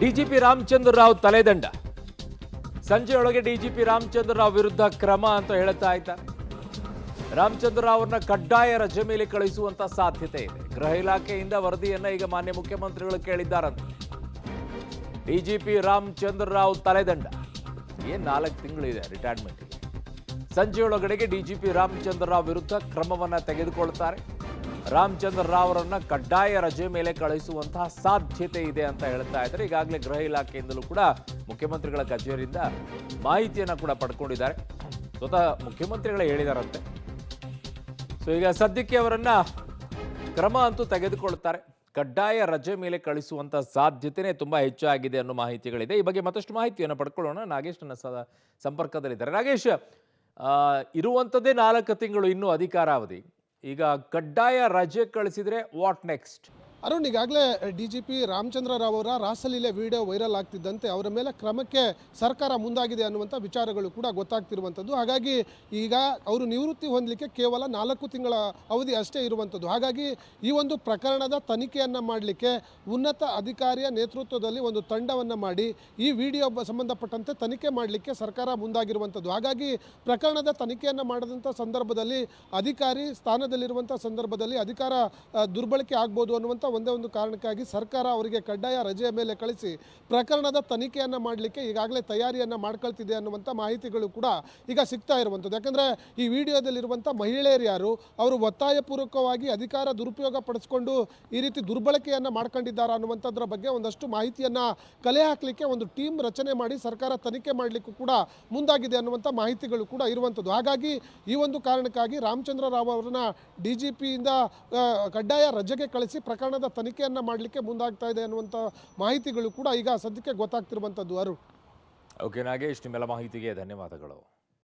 DGP Ramachandra Rao ತಲೆದಂಡ. ಸಂಜೆಯೊಳಗೆ DGP Ramachandra Rao ವಿರುದ್ಧ ಕ್ರಮ ಅಂತ ಹೇಳ್ತಾ ಇದ್ದಾರೆ. ರಾಮಚಂದ್ರ ರಾವ್ ಅವರನ್ನ ಕಡ್ಡಾಯ ರಜೆ ಮೇಲೆ ಕಳಿಸುವಂತ ಸಾಧ್ಯತೆ ಇದೆ. ಗೃಹ ಇಲಾಖೆಯಿಂದ ವರದಿಯನ್ನ ಈಗ ಮಾನ್ಯ ಮುಖ್ಯಮಂತ್ರಿಗಳು ಕೇಳಿದ್ದಾರಂತೆ. ಡಿಜಿಪಿ ರಾಮಚಂದ್ರ ರಾವ್ ತಲೆದಂಡ. ಏನ್ 4 ತಿಂಗಳಿದೆ ರಿಟೈರ್ಮೆಂಟ್. ಸಂಜೆಯೊಳಗಡೆಗೆ ಡಿಜಿಪಿ ರಾಮಚಂದ್ರ ರಾವ್ ವಿರುದ್ಧ ಕ್ರಮವನ್ನ ತೆಗೆದುಕೊಳ್ತಾರೆ. ರಾಮಚಂದ್ರ ರಾವ್ ಅವರನ್ನ ಕಡ್ಡಾಯ ರಜೆ ಮೇಲೆ ಕಳಿಸುವಂತಹ ಸಾಧ್ಯತೆ ಇದೆ ಅಂತ ಹೇಳ್ತಾ ಇದ್ದಾರೆ. ಈಗಾಗಲೇ ಗೃಹ ಇಲಾಖೆಯಿಂದಲೂ ಕೂಡ ಮುಖ್ಯಮಂತ್ರಿಗಳ ಕಚೇರಿಯಿಂದ ಮಾಹಿತಿಯನ್ನ ಕೂಡ ಪಡ್ಕೊಂಡಿದ್ದಾರೆ. ಸ್ವತಃ ಮುಖ್ಯಮಂತ್ರಿಗಳೇ ಹೇಳಿದಾರಂತೆ. ಸೊ ಈಗ ಸದ್ಯಕ್ಕೆ ಅವರನ್ನ ಕ್ರಮ ಅಂತೂ ತೆಗೆದುಕೊಳ್ತಾರೆ. ಕಡ್ಡಾಯ ರಜೆ ಮೇಲೆ ಕಳಿಸುವಂತ ಸಾಧ್ಯತೆನೇ ತುಂಬಾ ಹೆಚ್ಚಾಗಿದೆ ಅನ್ನೋ ಮಾಹಿತಿಗಳಿದೆ. ಈ ಬಗ್ಗೆ ಮತ್ತಷ್ಟು ಮಾಹಿತಿಯನ್ನು ಪಡ್ಕೊಳ್ಳೋಣ. ನಾಗೇಶ್ ನನ್ನ ಸಂಪರ್ಕದಲ್ಲಿದ್ದಾರೆ. ನಾಗೇಶ್, ಇರುವಂಥದ್ದೇ 4 ತಿಂಗಳು ಇನ್ನೂ ಅಧಿಕಾರಾವಧಿ. ಈಗ ಕಡ್ಡಾಯ ರಜೆ ಕಳಿಸಿದ್ರೆ ವಾಟ್ ನೆಕ್ಸ್ಟ್? ಅರುಣ್, ಈಗಾಗಲೇ ಡಿಜಿಪಿ ರಾಮಚಂದ್ರ ರಾವ್ ಅವರ ರಾಸಲೀಲೆ ವಿಡಿಯೋ ವೈರಲ್ ಆಗ್ತಿದ್ದಂತೆ ಅವರ ಮೇಲೆ ಕ್ರಮಕ್ಕೆ ಸರ್ಕಾರ ಮುಂದಾಗಿದೆ ಅನ್ನುವಂಥ ವಿಚಾರಗಳು ಕೂಡ ಗೊತ್ತಾಗ್ತಿರುವಂಥದ್ದು. ಹಾಗಾಗಿ ಈಗ ಅವರು ನಿವೃತ್ತಿ ಹೊಂದಲಿಕ್ಕೆ ಕೇವಲ 4 ತಿಂಗಳ ಅವಧಿ ಅಷ್ಟೇ ಇರುವಂಥದ್ದು. ಹಾಗಾಗಿ ಈ ಒಂದು ಪ್ರಕರಣದ ತನಿಖೆಯನ್ನು ಮಾಡಲಿಕ್ಕೆ ಉನ್ನತ ಅಧಿಕಾರಿಯ ನೇತೃತ್ವದಲ್ಲಿ ಒಂದು ತಂಡವನ್ನು ಮಾಡಿ ಈ ವಿಡಿಯೋ ಸಂಬಂಧಪಟ್ಟಂತೆ ತನಿಖೆ ಮಾಡಲಿಕ್ಕೆ ಸರ್ಕಾರ ಮುಂದಾಗಿರುವಂಥದ್ದು. ಹಾಗಾಗಿ ಪ್ರಕರಣದ ತನಿಖೆಯನ್ನು ಮಾಡಿದಂಥ ಸಂದರ್ಭದಲ್ಲಿ ಅಧಿಕಾರಿ ಸ್ಥಾನದಲ್ಲಿರುವಂಥ ಸಂದರ್ಭದಲ್ಲಿ ಅಧಿಕಾರ ದುರ್ಬಳಕೆ ಆಗ್ಬೋದು ಅನ್ನುವಂಥ ಒಂದೇ ಒಂದು ಕಾರಣಕ್ಕಾಗಿ ಸರ್ಕಾರ ಅವರಿಗೆ ಕಡ್ಡಾಯ ರಜೆಯ ಮೇಲೆ ಕಳಿಸಿ ಪ್ರಕರಣದ ತನಿಖೆಯನ್ನು ಮಾಡಲಿಕ್ಕೆ ಈಗಾಗಲೇ ತಯಾರಿಯನ್ನು ಮಾಡ್ಕೊಳ್ತಿದೆ ಅನ್ನುವಂಥ ಮಾಹಿತಿಗಳು ಕೂಡ ಈಗ ಸಿಗ್ತಾ ಇರುವಂಥದ್ದು. ಯಾಕಂದರೆ ಈ ವಿಡಿಯೋದಲ್ಲಿರುವಂಥ ಮಹಿಳೆಯರು ಯಾರು, ಅವರು ಒತ್ತಾಯಪೂರ್ವಕವಾಗಿ ಅಧಿಕಾರ ದುರುಪಯೋಗ ಪಡಿಸ್ಕೊಂಡು ಈ ರೀತಿ ದುರ್ಬಳಕೆಯನ್ನು ಮಾಡ್ಕೊಂಡಿದ್ದಾರೆ ಅನ್ನುವಂಥದ್ರ ಬಗ್ಗೆ ಒಂದಷ್ಟು ಮಾಹಿತಿಯನ್ನು ಕಲೆ ಹಾಕಲಿಕ್ಕೆ ಒಂದು ಟೀಮ್ ರಚನೆ ಮಾಡಿ ಸರ್ಕಾರ ತನಿಖೆ ಮಾಡಲಿಕ್ಕೂ ಕೂಡ ಮುಂದಾಗಿದೆ ಅನ್ನುವಂಥ ಮಾಹಿತಿಗಳು ಕೂಡ ಇರುವಂಥದ್ದು. ಹಾಗಾಗಿ ಈ ಒಂದು ಕಾರಣಕ್ಕಾಗಿ ರಾಮಚಂದ್ರ ರಾವ್ ಅವರನ್ನ ಡಿಜಿಪಿಯಿಂದ ಕಡ್ಡಾಯ ರಜೆಗೆ ಕಳಿಸಿ ಪ್ರಕರಣದ ತನಿಖೆಯನ್ನು ಮಾಡಲಿಕ್ಕೆ ಮುಂದಾಗ್ತಾ ಇದೆ ಅನ್ನುವಂಥ ಮಾಹಿತಿಗಳು ಕೂಡ ಈಗ ಸದ್ಯಕ್ಕೆ ಗೊತ್ತಾಗ್ತಿರುವಂಥದ್ದು. ಅರುಣ್. ಓಕೆ ನಾಗೇಶ್, ನಿಮ್ಮೆಲ್ಲ ಮಾಹಿತಿಗೆ ಧನ್ಯವಾದಗಳು.